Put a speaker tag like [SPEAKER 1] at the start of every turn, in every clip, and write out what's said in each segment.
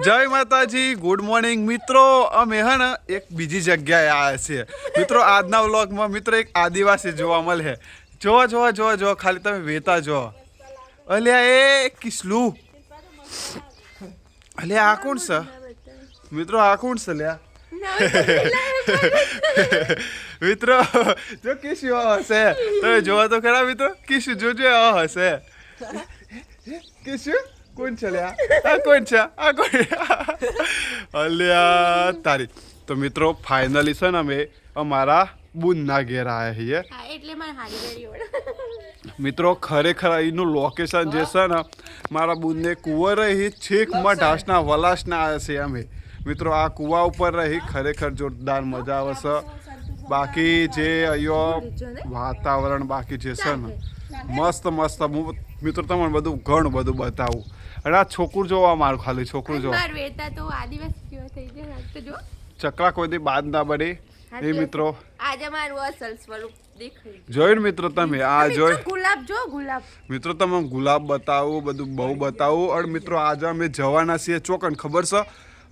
[SPEAKER 1] જય માતાજી, good morning મિત્રો. અમે હે ને એક બીજી જગ્યાએ આવ્યા છીએ મિત્રો. આજના વ્લોગમાં મિત્રો એક આદિવાસી જોવા મળે. જો ખાલી તમે વેતા જો. અલ્યા એ કિસલું, અલ્યા આ કોણ છે મિત્રો? આ કોણ છે લ્યા? મિત્રો જો કિસ્યુ હશે તમે જોવા તો ખરા મિત્રો. કિસ્યુ જોજો હશે. કિસ્યુ કોણ છે લ્યા? આ કોણ છે? આ કોણ? અલ્યા તારી. તો મિત્રો ફાઇનલી છે ને અમે અમારા બુનના ઘેર આવ્યા છીએ.
[SPEAKER 2] એટલે મને હારી ગઈ
[SPEAKER 1] મિત્રો ખરેખર અહીંનું લોકેશન જે છે ને, મારા બુનને કુંવર રહી છેકમાં ઢાસના વલાસના આવ્યા છે અમે મિત્રો. આ કુવા ઉપર રહી ખરેખર જોરદાર મજા આવે છે. બાકી જે અહીંયા વાતાવરણ બાકી જે છે ને મસ્ત મસ્ત. હું મિત્રો તમને બધું ઘણું બધું બતાવું. અને આ છોકરું જોવા મારું, ખાલી છોકરું જોવા. ચકલા કોઈથી બાદ ના બને એ મિત્રો.
[SPEAKER 2] આજે મારું અસલ સ્વરૂપ દેખાય.
[SPEAKER 1] જોયું મિત્રો તમે? આ જોઈ
[SPEAKER 2] ગુલાબ જો ગુલાબ.
[SPEAKER 1] મિત્રો તમે ગુલાબ બતાવું, બધું બહુ બતાવું. અને મિત્રો આજે અમે જવાના છીએ ચોકન, ખબર છે?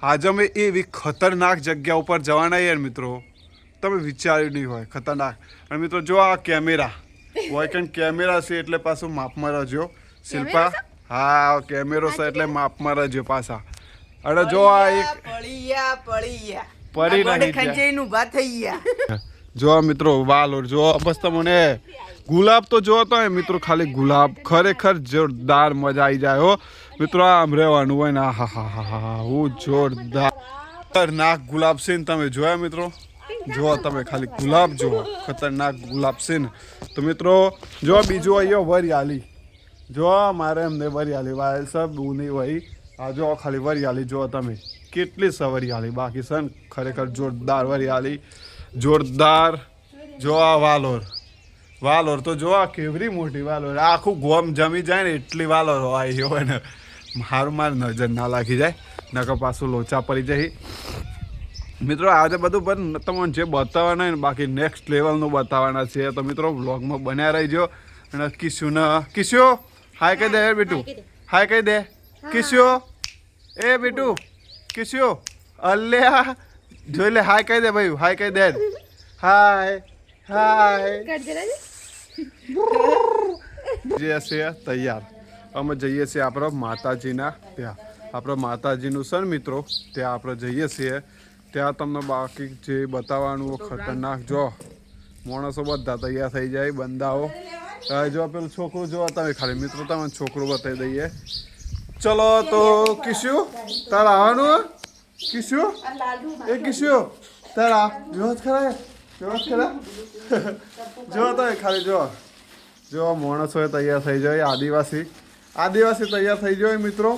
[SPEAKER 1] આજે અમે એવી ખતરનાક જગ્યા ઉપર જવાના યાર મિત્રો, તમે વિચાર્યું નહીં હોય. ખતરનાક. અને મિત્રો જો આ કેમેરા હોય કે કેમેરા છે એટલે પાછું માપમાં રહેજો શિલ્પા. હા કેમેરો છે એટલે માપમાં રહેજો પાછા. અરે જો આ એક પડી નહીં. જો મિત્રો વાલોર જો બસ તમને ગુલાબ તો જો તો મિત્રો, ખાલી ગુલાબ ખરેખર જોરદાર મજા આવી જાય હો મિત્રો. આમ રહેવાનું હોય ને, હા હું જોરદાર ખતરનાક ગુલાબ છે ને. તમે જોયા મિત્રો? જો તમે ખાલી ગુલાબ જુઓ, ખતરનાક ગુલાબ છે ને. તો મિત્રો જો બીજું અહીંયા વરિયાળી જો, મારે એમને વરિયાળી વાય સબ નહીં હોય. આ જો ખાલી વરિયાળી જો તમે કેટલી છે વરિયાળી બાકી છે ને. ખરેખર જોરદાર વરિયાળી, જોરદાર. જો આ વાલોર તો જો આ કેવરી મોટી વાલોર, આખું ગોમ જમી જાય ને એટલી વાલોર હોય હોય ને. મારું મારે નજર ના લાગી જાય, નકર પાછું લોચા પડી જાય મિત્રો. આજે બધું પણ તમને જે બતાવવાના ને બાકી નેક્સ્ટ લેવલનું બતાવવાના છે. તો મિત્રો વ્લોગમાં બન્યા રહીજો. અને કિસ્યુ હાય કહી દે બેટું, હાય કહી દે કિસ્યુ. એ બેટું કિસ્યુ, અલ્યા જોઈ લે, હાય કહી દે ભાઈ, હાય કહી દે. હાય જે છે તૈયાર. અમે જઈએ છીએ આપણે માતાજીના ત્યાં. આપણે માતાજીનું છે ને મિત્રો, ત્યાં આપણે જઈએ છીએ. ત્યાં તમને બાકી જે બતાવવાનું ખતરનાક. જો માણસો બધા તૈયાર થઈ જાય, બંદાઓ. જો પેલું છોકરું જો તમે ખાલી મિત્રો તમે છોકરું બતાવી દઈએ. ચલો તો કિસ્યુ તારે આવવાનું? કિસ્યુ એ કિસ્યુ તારા જો ખરા જો તમે ખાલી જો માણસો તૈયાર થઈ જાય. આદિવાસી તૈયાર થઈ જાય મિત્રો.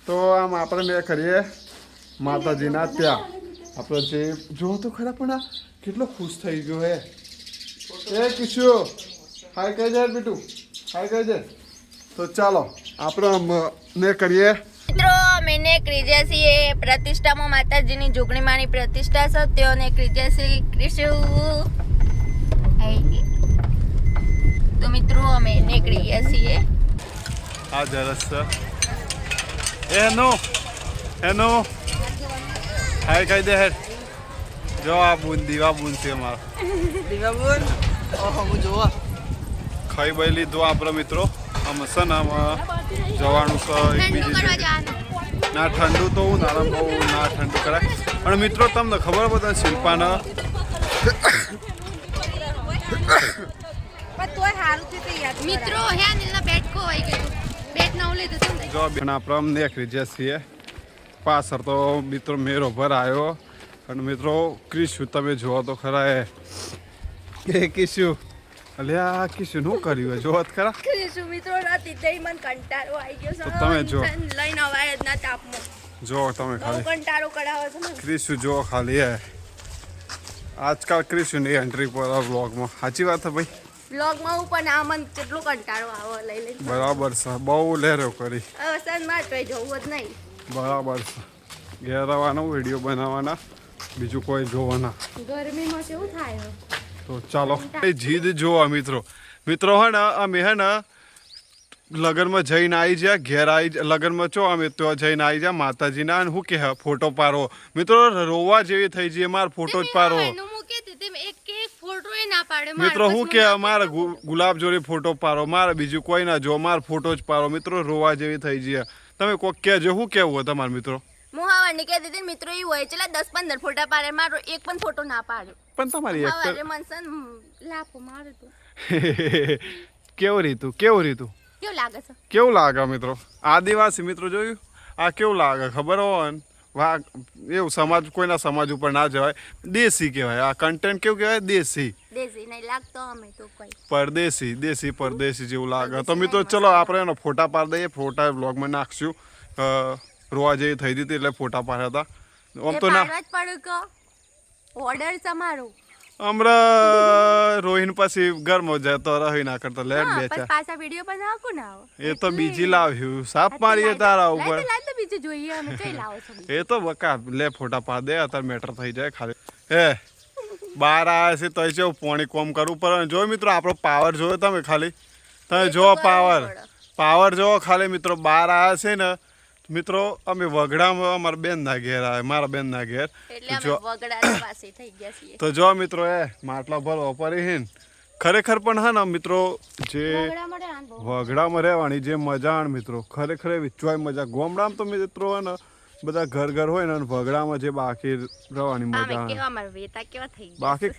[SPEAKER 1] તો આમ આપણે મેં કરીએ માતાજીના ત્યાં. આપણે જે જો તો ખરા પણ આ કેટલો ખુશ થઈ ગયો હે. એ કિસ્યુ હાય કહી દે બેટું, હાય કહી દે. તો ચાલો આપણે ને કરીએ
[SPEAKER 2] મિત્રો. અમે નીકળી જાય છીએ પ્રતિષ્ઠામાં. માતાજીની જોગણીમાંની પ્રતિષ્ઠા છે, તેઓ નીકળી જાય છે કૃષ્ણ. તો મિત્રો અમે નીકળી ગયા છીએ.
[SPEAKER 1] આ જરસ એનો હાય કહી દે હેડ. જો આ દીવા બુન છે અમારા.
[SPEAKER 3] હું જોવા
[SPEAKER 1] ખાઈ બાઈ લીધું આપણે મિત્રો. આમ છે ને આમાં જવાનું છે એક બીજી ના. ઠંડુ તો ઉનાળામાં બહુ ના ઠંડુ કરાય. અને મિત્રો તમને ખબર બધા શિલ્પાના
[SPEAKER 2] મિત્રો હે નીલના બેટ કો હોય કે બેટ ના ઓલે તો
[SPEAKER 1] જો બેન આપણે નીકળી જઈએ છીએ. પાછળ તો મિત્રો મેરો ભર આવ્યો. અને મિત્રો કિસ્યુ તમે જુઓ તો ખરા એ કિસ્યુ. અલ્યા કિસ્યુ નું કર્યું જોત ખરા?
[SPEAKER 2] કિસ્યુ મિત્રો રાતી જઈ મન કંટાળો આવી ગયો છે.
[SPEAKER 1] તો તમે જો
[SPEAKER 2] લઈને અવાય જ ના તાપમાં.
[SPEAKER 1] જો તમે ખાલી
[SPEAKER 2] કંટાળો કરાવે છે ને
[SPEAKER 1] કિસ્યુ જો ખાલી આજકાલ કિસ્યુની એન્ટ્રી પર વ્લોગમાં. સાચી વાત છે ભાઈ.
[SPEAKER 2] વ્લોગમાં હું પણ આ મન કેટલો કંટાળો આવે લઈ લઈને.
[SPEAKER 1] બરાબર છે, બહુ લેરો કરી.
[SPEAKER 2] હવે સન માં તો જવું જ નહીં.
[SPEAKER 1] બરાબર છે. ઘેર આવવાનો વિડીયો બનાવવાના, બીજું કોઈ જોવાના.
[SPEAKER 2] ગરમીમાં કેવું થાય?
[SPEAKER 1] તો ચાલો એ જીદ જોવા મિત્રો. હે ને અમે હે ને લગનમાં જઈને આવી જા ઘેર આવી લગનમાં ચો અમે તો જઈને આવી જા માતાજીના અને શું કે ફોટો પારો મિત્રો રોવા જેવી થઈ જઈએ માર ફોટો જ પારો મિત્રો શું કે મારે ગુલાબ જોડે ફોટો પારો મારે બીજું કોઈ ના જો માર ફોટો જ પારો મિત્રો રોવા જેવી થઈ જઈએ તમે કોક કહેજો શું કેવું હોય તમારા મિત્રો
[SPEAKER 2] હું હાવાની કહેતી હતી મિત્રો એવું હોય ચલા 10-15 ફોટા પાડે મારો એક પણ ફોટો ના પાડ્યો
[SPEAKER 1] પણ તમારી
[SPEAKER 2] હવારે મનસન લાફો મારે તો
[SPEAKER 1] કેવું રીતું
[SPEAKER 2] કેવું લાગે છે
[SPEAKER 1] કેવું લાગે મિત્રો આદિવાસી મિત્રો જોયું આ કેવું લાગે ખબર હોય ને વાહ એવું સમાજ કોઈના સમાજ ઉપર ના જવાય દેશી કહેવાય આ કન્ટેન્ટ કેવું કહેવાય દેશી
[SPEAKER 2] નહીં લાગતો અમે તો કોઈ
[SPEAKER 1] પરદેશી જેવું લાગે તો મિત્રો ચલો આપણે એનો ફોટા પાડી દઈએ ફોટા બ્લોગમાં નાખશું રોવા જેવી થઈ હતી એટલે ફોટા પાડ્યા હતા આમ તો ના
[SPEAKER 2] ઓર્ડર તમારો
[SPEAKER 1] હમણાં રોહિન પછી ઘરમાં જતો રહી ના કરતો લેટ બેચા
[SPEAKER 2] પાછા વિડિયો બનાવો ને આવો
[SPEAKER 1] એ તો બીજી લાવ્યું સાપ મારીએ તારા ઉપર
[SPEAKER 2] લાઈ બીજું જોઈએ અમે કઈ લાવો છો
[SPEAKER 1] એ તો બકા લે ફોટા પાડ દે અત્યારે મેટર થઈ જાય ખાલી હે બહાર આવ્યા છે તો છે પોણી કોમ કરવું પડે જો મિત્રો આપણો પાવર જોયો તમે ખાલી તમે જો પાવર જો ખાલી મિત્રો બહાર આવ્યા છે ને મિત્રો અમે વગડામાં અમારા બેનના ઘેર આવે મારા બેનના ઘેર તો જો મિત્રો એ માટલા ભરવા પડી હે ખરેખર પણ હા ને મિત્રો જે વગડામાં રહેવાની જે મજા મિત્રો ખરેખર એવી ચોય મજા ગામડામાં તો મિત્રો હે ને બધા ઘર હોય ને વગડામાં જે બાકી રહેવાની મજા બાકી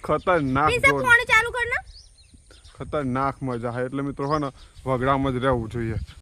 [SPEAKER 1] ખતરનાક મજા એટલે મિત્રો હે ને વગડામાં જ રહેવું જોઈએ